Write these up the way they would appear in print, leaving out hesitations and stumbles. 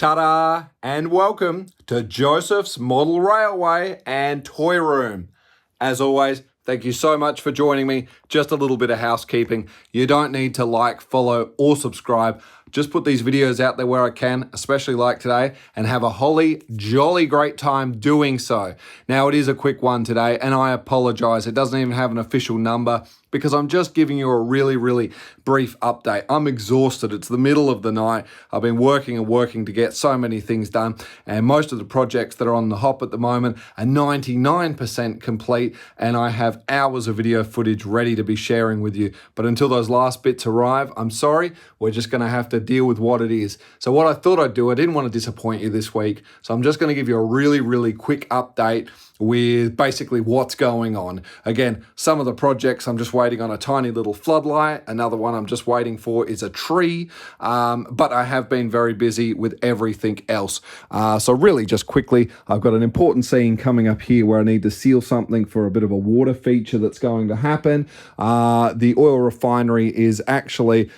Ta-da! And welcome to Josef's Model Railway and Toy Room. As always, thank you so much for joining me. Just a little bit of housekeeping. You don't need to like, follow, or subscribe. Just put these videos out there where I can, especially like today, and have a holly jolly great time doing so. Now, it is a quick one today, and I apologize. It doesn't even have an official number because I'm just giving you a really brief update. I'm exhausted. It's the middle of the night. I've been working and working to get so many things done, and most of the projects that are on the hop at the moment are 99% complete, and I have hours of video footage ready to be sharing with you. But until those last bits arrive, I'm sorry, we're just gonna have to deal with what it is. So what I thought I'd do, I didn't want to disappoint you this week, so I'm just gonna give you a really quick update with basically what's going on. Again, some of the projects I'm just waiting on a tiny little floodlight. Another one I'm just waiting for is a tree. But I have been very busy with everything else. So really just quickly, I've got an important scene coming up here where I need to seal something for a bit of a water feature that's going to happen. The oil refinery is actually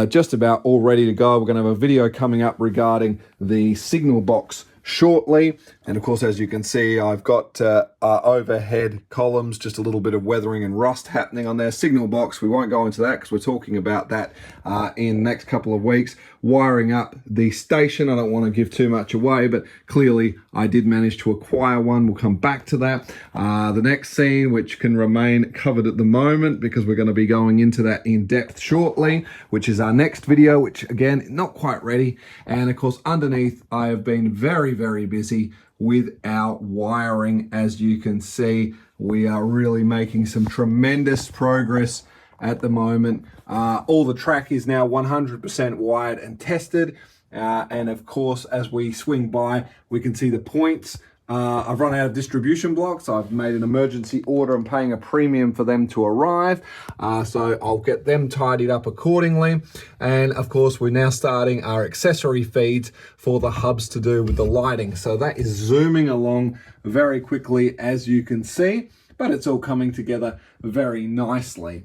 just about all ready to go. We're going to have a video coming up regarding the signal box shortly, and of course, as you can see, I've got overhead columns, just a little bit of weathering and rust happening on there. Signal box, we won't go into that because we're talking about that in the next couple of weeks. Wiring up the station, I don't want to give too much away, but clearly I did manage to acquire one. We'll come back to that. The next scene, which can remain covered at the moment because we're going to be going into that in depth shortly, which is our next video, which again, not quite ready. And of course, underneath, I have been very busy with our wiring. As you can see, we are really making some tremendous progress at the moment. All the track is now 100% wired and tested. And of course, as we swing by, we can see the points. I've run out of distribution blocks. I've made an emergency order. I'm paying a premium for them to arrive. So I'll get them tidied up accordingly. And of course, we're now starting our accessory feeds for the hubs to do with the lighting. So that is zooming along very quickly, as you can see, but it's all coming together very nicely.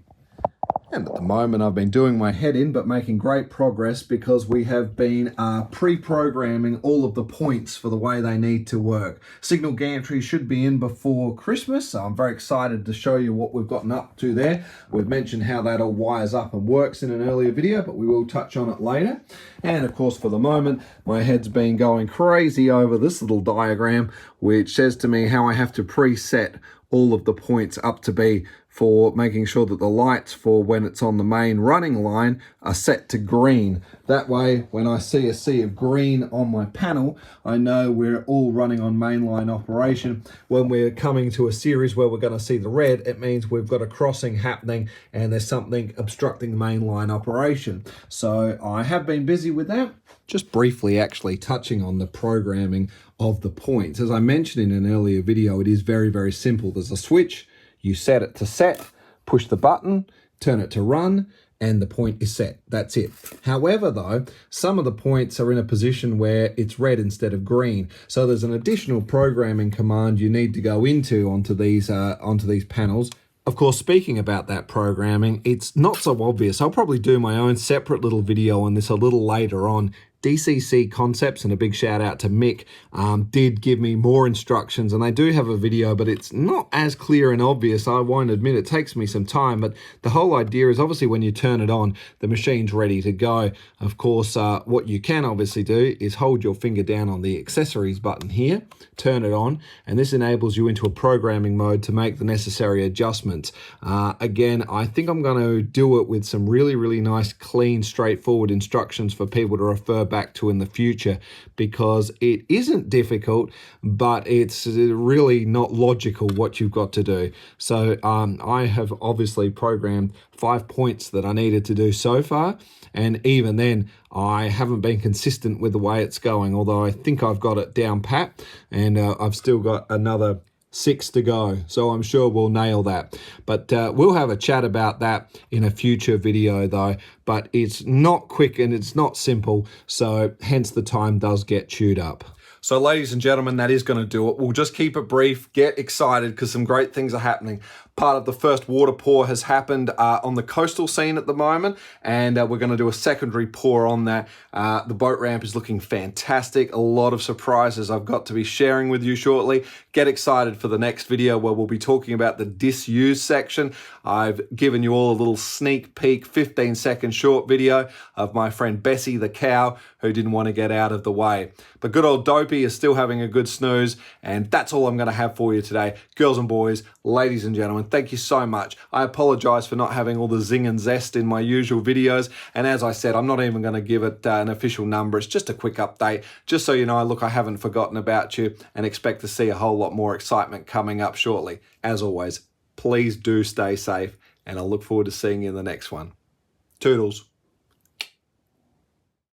And at the moment, I've been doing my head in, but making great progress because we have been pre-programming all of the points for the way they need to work. Signal gantry should be in before Christmas, so I'm very excited to show you what we've gotten up to there. We've mentioned how that all wires up and works in an earlier video, but we will touch on it later. And of course, for the moment, my head's been going crazy over this little diagram, which says to me how I have to preset all of the points up to be for making sure that the lights for when it's on the main running line are set to green. That way, when I see a sea of green on my panel, I know we're all running on mainline operation. When we're coming to a series where we're going to see the red, it means we've got a crossing happening and there's something obstructing the mainline operation. So I have been busy with that. Just briefly actually touching on the programming of the points. As I mentioned in an earlier video, it is very simple. There's a switch, you set it to set, push the button, turn it to run, and the point is set. That's it. However, though, some of the points are in a position where it's red instead of green. So there's an additional programming command you need to go onto these panels. Of course, speaking about that programming, it's not so obvious. I'll probably do my own separate little video on this a little later on. DCC Concepts, and a big shout out to Mick, did give me more instructions, and they do have a video, but it's not as clear and obvious. I won't admit it takes me some time, but the whole idea is obviously when you turn it on, the machine's ready to go. Of course, what you can obviously do is hold your finger down on the accessories button here, turn it on, and this enables you into a programming mode to make the necessary adjustments. Again, I think I'm going to do it with some really nice, clean, straightforward instructions for people to refer back to in the future, because it isn't difficult, but it's really not logical what you've got to do. So I have obviously programmed 5 points that I needed to do so far, and even then I haven't been consistent with the way it's going, although I think I've got it down pat, and I've still got another 6 to go, so I'm sure we'll nail that. But we'll have a chat about that in a future video though. But it's not quick and it's not simple, so hence the time does get chewed up. So ladies and gentlemen, that is going to do it. We'll just keep it brief, get excited because some great things are happening. Part of the first water pour has happened on the coastal scene at the moment, and we're going to do a secondary pour on that. The boat ramp is looking fantastic. A lot of surprises I've got to be sharing with you shortly. Get excited for the next video where we'll be talking about the disused section. I've given you all a little sneak peek, 15-second short video of my friend Bessie the cow who didn't want to get out of the way. But good old Dopey is still having a good snooze, and that's all I'm going to have for you today. Girls and boys, ladies and gentlemen, thank you so much. I apologize for not having all the zing and zest in my usual videos, and as I said, I'm not even going to give it an official number. It's just a quick update, just so you know, look, I haven't forgotten about you and expect to see a whole lot more excitement coming up shortly. As always, please do stay safe, and I look forward to seeing you in the next one. Toodles.